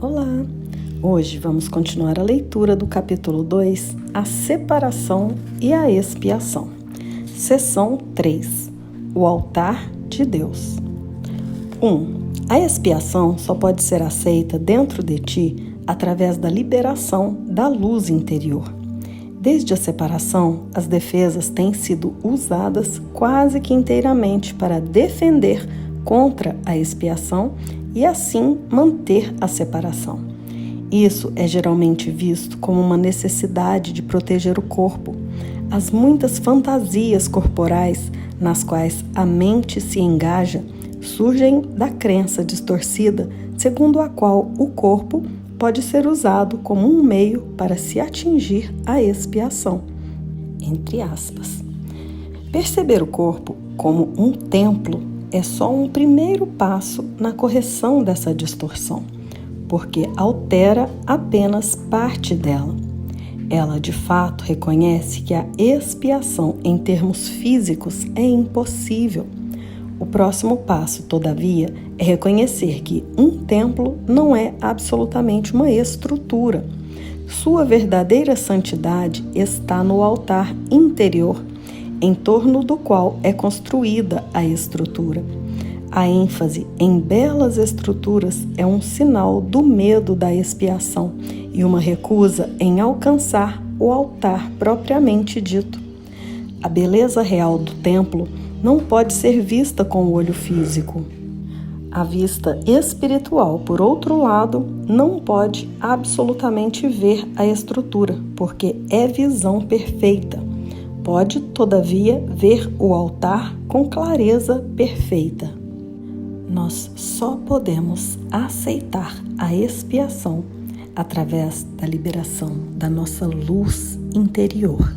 Olá! Hoje vamos continuar a leitura do capítulo 2, a separação e a expiação. Seção 3, o altar de Deus. 1. A expiação só pode ser aceita dentro de ti através da liberação da luz interior. Desde a separação, as defesas têm sido usadas quase que inteiramente para defender contra a expiação e assim manter a separação. Isso é geralmente visto como uma necessidade de proteger o corpo. As muitas fantasias corporais nas quais a mente se engaja surgem da crença distorcida segundo a qual o corpo pode ser usado como um meio para se atingir a expiação. Entre aspas. Perceber o corpo como um templo é só um primeiro passo na correção dessa distorção, porque altera apenas parte dela. Ela, de fato, reconhece que a expiação em termos físicos é impossível. O próximo passo, todavia, é reconhecer que um templo não é absolutamente uma estrutura. Sua verdadeira santidade está no altar interior, em torno do qual é construída a estrutura. A ênfase em belas estruturas é um sinal do medo da expiação e uma recusa em alcançar o altar propriamente dito. A beleza real do templo não pode ser vista com o olho físico. A vista espiritual, por outro lado, não pode absolutamente ver a estrutura, porque é visão perfeita. Pode, todavia, ver o altar com clareza perfeita. Nós só podemos aceitar a expiação através da liberação da nossa luz interior.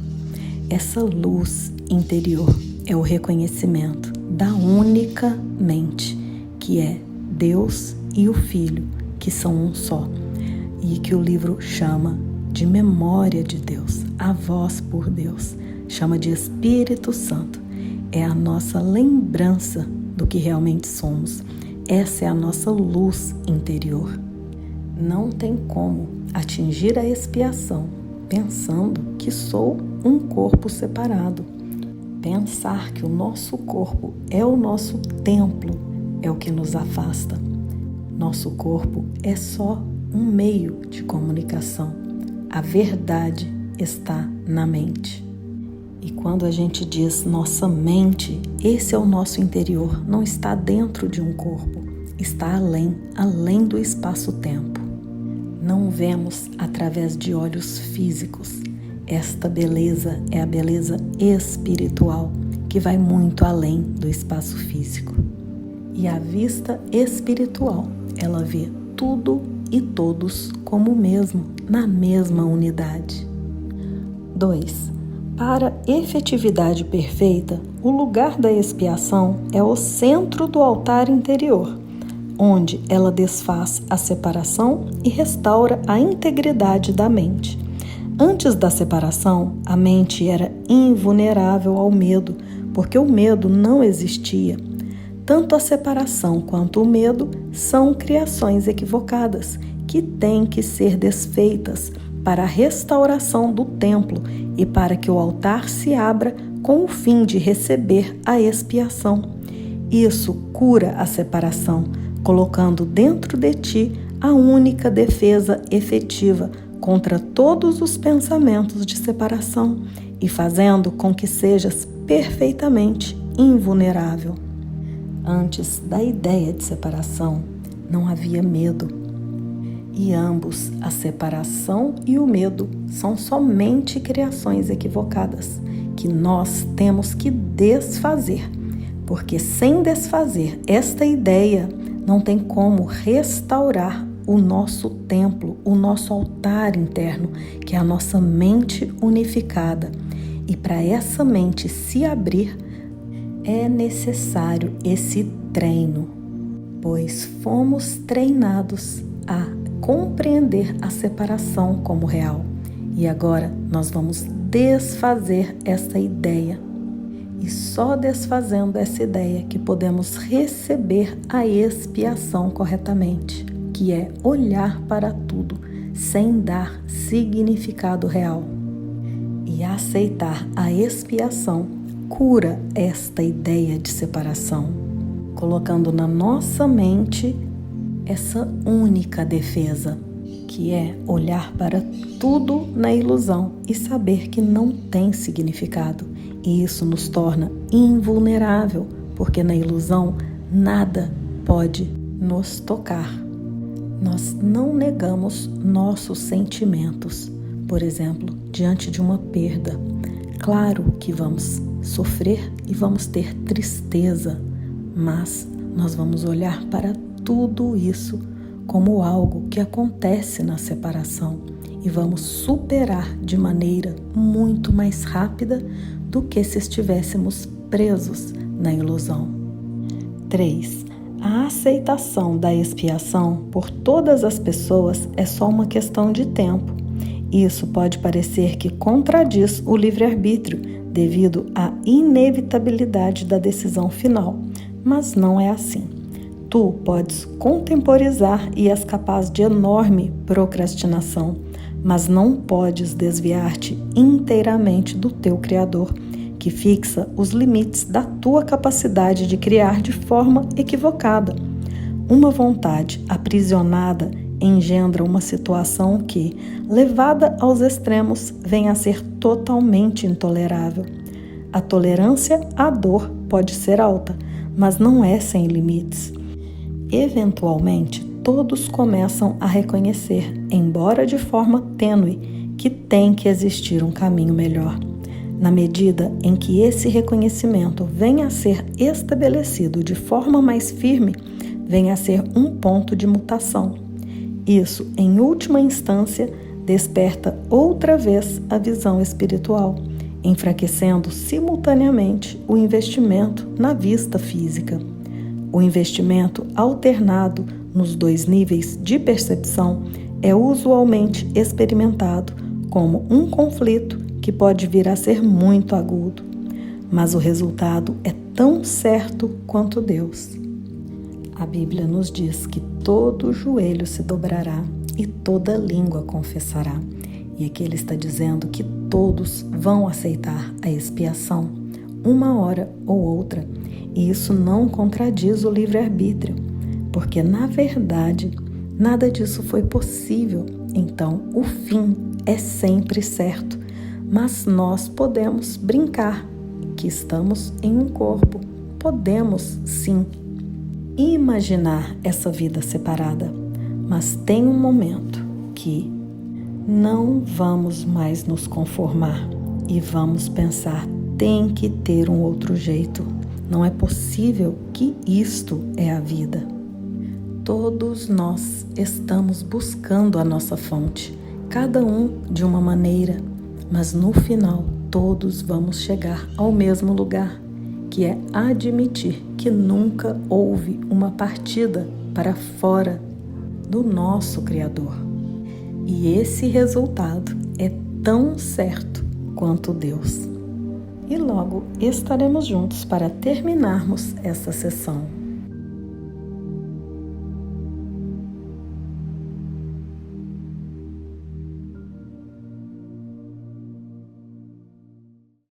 Essa luz interior é o reconhecimento da única mente, que é Deus e o Filho, que são um só, e que o livro chama de memória de Deus, a voz por Deus. Chama de Espírito Santo. É a nossa lembrança do que realmente somos. Essa é a nossa luz interior. Não tem como atingir a expiação pensando que sou um corpo separado. Pensar que o nosso corpo é o nosso templo é o que nos afasta. Nosso corpo é só um meio de comunicação. A verdade está na mente. E quando a gente diz nossa mente, esse é o nosso interior, não está dentro de um corpo, está além do espaço-tempo. Não vemos através de olhos físicos. Esta beleza é a beleza espiritual, que vai muito além do espaço físico. E a vista espiritual, ela vê tudo e todos como o mesmo, na mesma unidade. 2. Para efetividade perfeita, o lugar da expiação é o centro do altar interior, onde ela desfaz a separação e restaura a integridade da mente. Antes da separação, a mente era invulnerável ao medo, porque o medo não existia. Tanto a separação quanto o medo são criações equivocadas, que têm que ser desfeitas para a restauração do templo e para que o altar se abra com o fim de receber a expiação. Isso cura a separação, colocando dentro de ti a única defesa efetiva contra todos os pensamentos de separação e fazendo com que sejas perfeitamente invulnerável. Antes da ideia de separação, não havia medo. E ambos, a separação e o medo, são somente criações equivocadas, que nós temos que desfazer, porque sem desfazer esta ideia, não tem como restaurar o nosso templo, o nosso altar interno, que é a nossa mente unificada. E para essa mente se abrir, é necessário esse treino, pois fomos treinados a compreender a separação como real. E agora nós vamos desfazer essa ideia. E só desfazendo essa ideia que podemos receber a expiação corretamente. que é olhar para tudo sem dar significado real. E aceitar a expiação cura esta ideia de separação, colocando na nossa mente essa única defesa, que é olhar para tudo na ilusão e saber que não tem significado. E isso nos torna invulnerável, porque na ilusão nada pode nos tocar. Nós não negamos nossos sentimentos, por exemplo, diante de uma perda. Claro que vamos sofrer e vamos ter tristeza, mas nós vamos olhar para tudo isso como algo que acontece na separação e vamos superar de maneira muito mais rápida do que se estivéssemos presos na ilusão. 3. A aceitação da expiação por todas as pessoas é só uma questão de tempo. Isso pode parecer que contradiz o livre-arbítrio devido à inevitabilidade da decisão final, mas não é assim. Tu podes contemporizar e és capaz de enorme procrastinação, mas não podes desviar-te inteiramente do teu Criador, que fixa os limites da tua capacidade de criar de forma equivocada. Uma vontade aprisionada engendra uma situação que, levada aos extremos, vem a ser totalmente intolerável. A tolerância à dor pode ser alta, mas não é sem limites. Eventualmente, todos começam a reconhecer, embora de forma tênue, que tem que existir um caminho melhor. Na medida em que esse reconhecimento venha a ser estabelecido de forma mais firme, venha a ser um ponto de mutação. Isso, em última instância, desperta outra vez a visão espiritual, enfraquecendo simultaneamente o investimento na vista física. O investimento alternado nos dois níveis de percepção é usualmente experimentado como um conflito que pode vir a ser muito agudo, mas o resultado é tão certo quanto Deus. A Bíblia nos diz que todo joelho se dobrará e toda língua confessará. E aqui ele está dizendo que todos vão aceitar a expiação, uma hora ou outra. E isso não contradiz o livre-arbítrio, porque, na verdade, nada disso foi possível. Então, o fim é sempre certo, mas nós podemos brincar que estamos em um corpo. Podemos, sim, imaginar essa vida separada, mas tem um momento que não vamos mais nos conformar e vamos pensar, tem que ter um outro jeito. Não é possível que isto é a vida. Todos nós estamos buscando a nossa fonte, cada um de uma maneira, mas no final todos vamos chegar ao mesmo lugar, que é admitir que nunca houve uma partida para fora do nosso Criador. E esse resultado é tão certo quanto Deus. E logo estaremos juntos para terminarmos essa sessão.